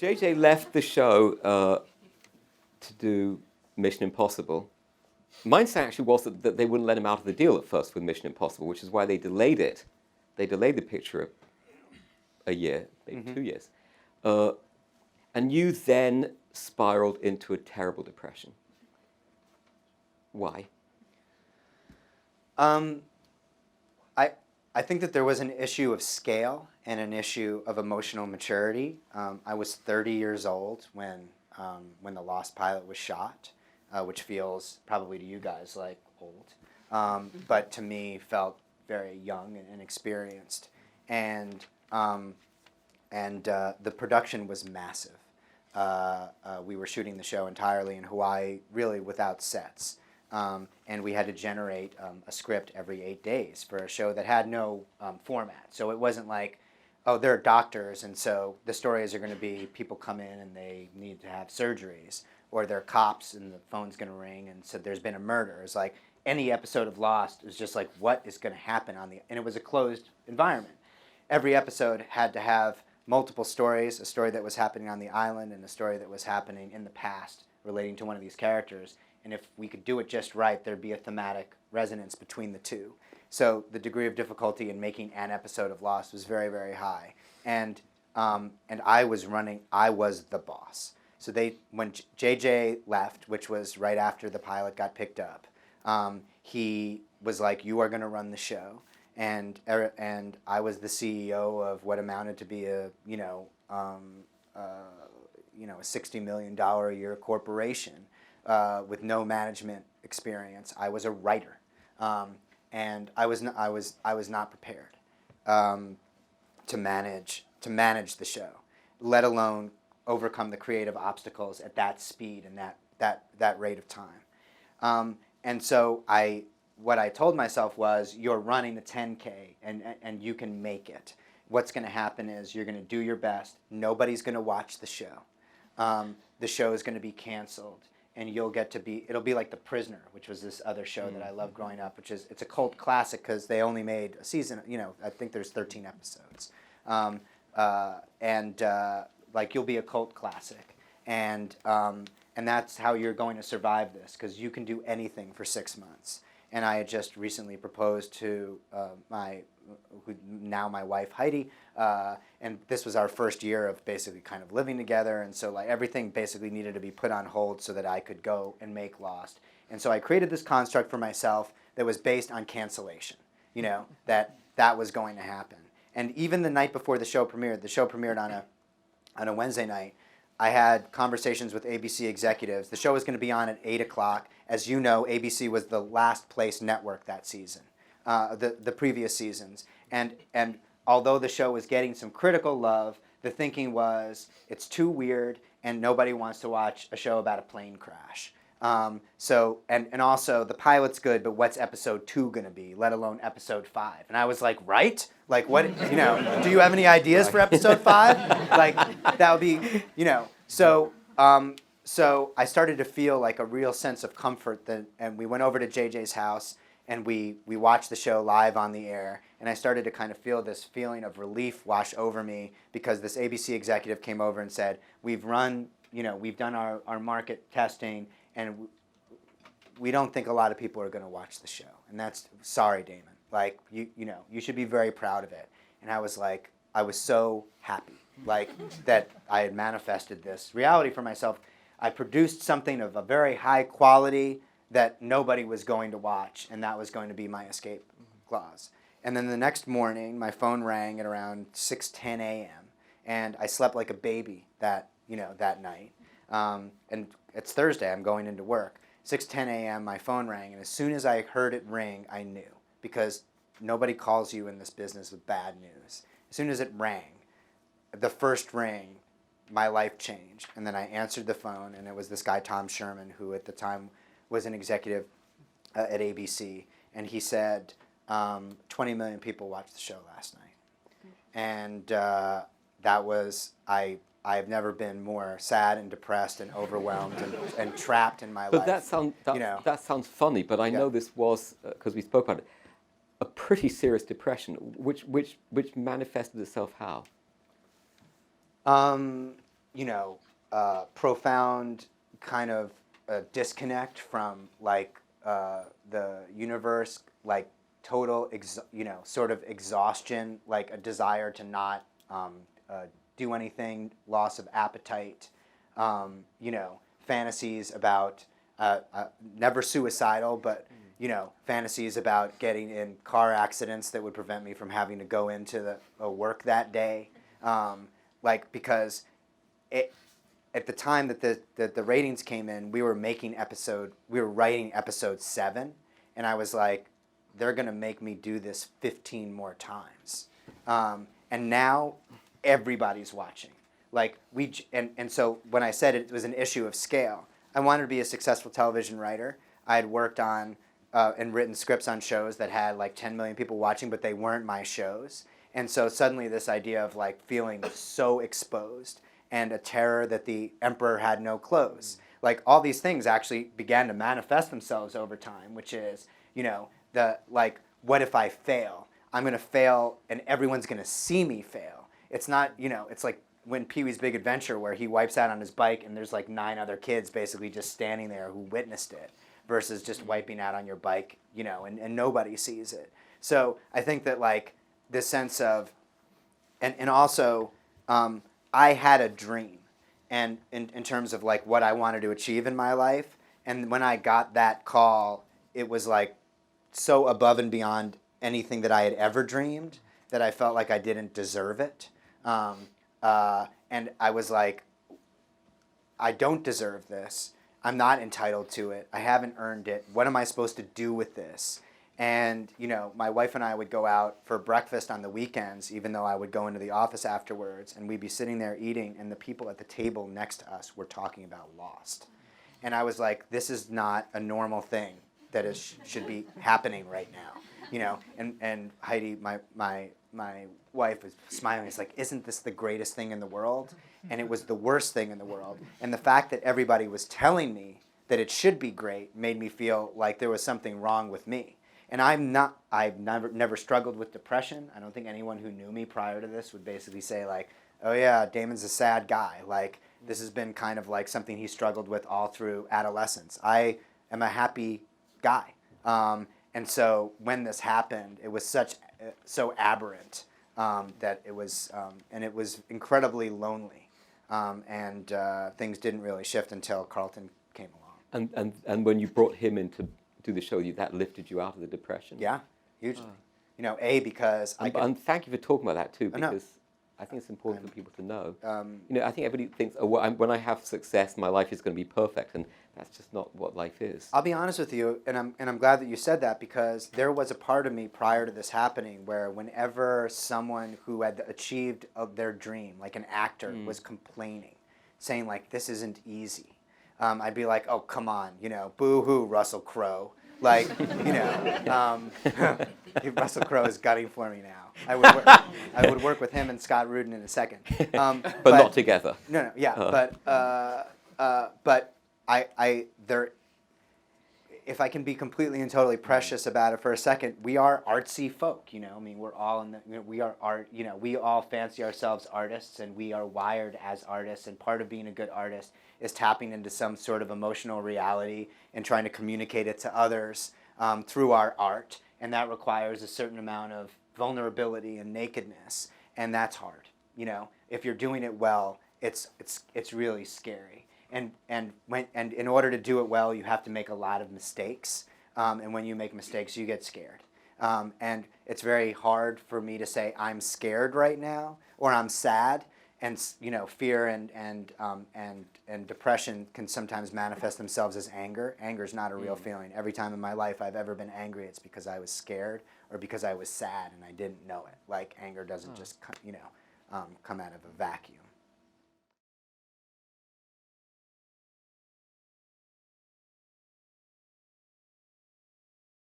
JJ left the show to do Mission Impossible. My understanding actually was that they wouldn't let him out of the deal at first with Mission Impossible, which is why they delayed it. They delayed the picture a year, maybe 2 years. And you then spiraled into a terrible depression. Why? I think that there was an issue of scale and an issue of emotional maturity. I was 30 years old when the Lost pilot was shot, which feels probably to you guys like old, but to me felt very young and inexperienced. And the production was massive. We were shooting the show entirely in Hawaii, really without sets. And we had to generate a script every 8 days for a show that had no format. So it wasn't like, oh, they're doctors, and so the stories are going to be people come in and they need to have surgeries, or they're cops and the phone's going to ring and so there's been a murder. It's like any episode of Lost is just like, what is going to happen on the... And it was a closed environment. Every episode had to have multiple stories, a story that was happening on the island and a story that was happening in the past relating to one of these characters. And if we could do it just right, there'd be a thematic resonance between the two. So the degree of difficulty in making an episode of Lost was very, very high. And I was the boss. So when JJ left, which was right after the pilot got picked up, he was like, you are going to run the show. And I was the CEO of what amounted to be a $60 million a year corporation. With no management experience. I was a writer, and I was not prepared to manage the show, let alone overcome the creative obstacles at that speed and that rate of time. And so what I told myself was, you're running a 10K and you can make it. What's going to happen is you're going to do your best. Nobody's going to watch the show. The show is going to be canceled. And you'll get to it'll be like The Prisoner, which was this other show that I loved growing up, it's a cult classic because they only made a season, I think there's 13 episodes. Like you'll be a cult classic. And that's how you're going to survive this, because you can do anything for 6 months. And I had just recently proposed to my wife Heidi, and this was our first year of basically kind of living together, and so like everything basically needed to be put on hold so that I could go and make Lost. And so I created this construct for myself that was based on cancellation, that was going to happen. And even the night before the show premiered on a Wednesday night, I had conversations with ABC executives. The show was going to be on at 8 o'clock. As you know, ABC was the last place network that season, the previous seasons. And although the show was getting some critical love, the thinking was, it's too weird and nobody wants to watch a show about a plane crash. And also the pilot's good, but what's episode 2 going to be, let alone episode 5? And I was like, right? Like what, do you have any ideas for episode 5? Like that would be, so I started to feel like a real sense of comfort and we went over to JJ's house and we watched the show live on the air, and I started to kind of feel this feeling of relief wash over me because this ABC executive came over and said, we've done our market testing, and we don't think a lot of people are going to watch the show. And that's, sorry, Damon. Like, you should be very proud of it. And I was like, I was so happy, like, that I had manifested this reality for myself. I produced something of a very high quality that nobody was going to watch, and that was going to be my escape clause. And then the next morning, my phone rang at around 6:10 a.m., and I slept like a baby that night. And it's Thursday, I'm going into work. 6:10 a.m., my phone rang, and as soon as I heard it ring, I knew, because nobody calls you in this business with bad news. As soon as it rang, the first ring, my life changed. And then I answered the phone, and it was this guy, Tom Sherman, who at the time was an executive at ABC, and he said, 20 million people watched the show last night. And that was, I've never been more sad and depressed and overwhelmed and trapped in my life. But that sounds funny, but I know this was, because we spoke about it, a pretty serious depression, which manifested itself how? profound kind of disconnect from like the universe, like total, sort of exhaustion, like a desire to not do anything, loss of appetite, fantasies about never suicidal, but fantasies about getting in car accidents that would prevent me from having to go into the work that day, because at the time that the ratings came in, we were writing episode 7, and I was like, they're gonna make me do this 15 more times, and now everybody's watching. Like and so when I said it was an issue of scale, I wanted to be a successful television writer. I had worked on and written scripts on shows that had like 10 million people watching, but they weren't my shows. And so suddenly this idea of like feeling so exposed and a terror that the emperor had no clothes, like all these things actually began to manifest themselves over time, which is, what if I fail? I'm going to fail and everyone's going to see me fail. It's not, it's like when Pee-wee's Big Adventure where he wipes out on his bike and there's like 9 other kids basically just standing there who witnessed it versus just wiping out on your bike, and nobody sees it. So I think that like this sense of, and also I had a dream and in terms of like what I wanted to achieve in my life. And when I got that call, it was like so above and beyond anything that I had ever dreamed that I felt like I didn't deserve it. And I was like, I don't deserve this. I'm not entitled to it. I haven't earned it. What am I supposed to do with this? And, my wife and I would go out for breakfast on the weekends, even though I would go into the office afterwards, and we'd be sitting there eating, and the people at the table next to us were talking about Lost. And I was like, this is not a normal thing that should be happening right now. And Heidi, my wife, was smiling. It's like, isn't this the greatest thing in the world? And it was the worst thing in the world. And the fact that everybody was telling me that it should be great made me feel like there was something wrong with me. And I've never struggled with depression. I don't think anyone who knew me prior to this would basically say like, oh yeah, Damon's a sad guy. Like, this has been kind of like something he struggled with all through adolescence. I am a happy guy. And so when this happened, it was so aberrant that it was, and it was incredibly lonely. And things didn't really shift until Carlton came along. And when you brought him in to do the show, that lifted you out of the depression? Yeah, hugely. Because and thank you for talking about that too, Oh, no. because I think it's important for people to know. I think everybody thinks, oh, well, when I have success, my life is going to be perfect, and that's just not what life is. I'll be honest with you, and I'm glad that you said that, because there was a part of me prior to this happening where whenever someone who had achieved their dream, like an actor, was complaining, saying like, this isn't easy, I'd be like, oh, come on, boo-hoo, Russell Crowe. Like, Russell Crowe is gutting for me now. I would work with him and Scott Rudin in a second. But not together. No, yeah. But if I can be completely and totally precious about it for a second, we are artsy folk, we're all we are art, we all fancy ourselves artists, and we are wired as artists, and part of being a good artist is tapping into some sort of emotional reality and trying to communicate it to others through our art, and that requires a certain amount of vulnerability and nakedness, and that's hard. If you're doing it well, it's really scary. And in order to do it well, you have to make a lot of mistakes. And when you make mistakes, you get scared. And it's very hard for me to say I'm scared right now or I'm sad. And fear and depression can sometimes manifest themselves as anger. Anger is not a real feeling. Every time in my life I've ever been angry, it's because I was scared or because I was sad and I didn't know it. Like, anger doesn't just come out of a vacuum.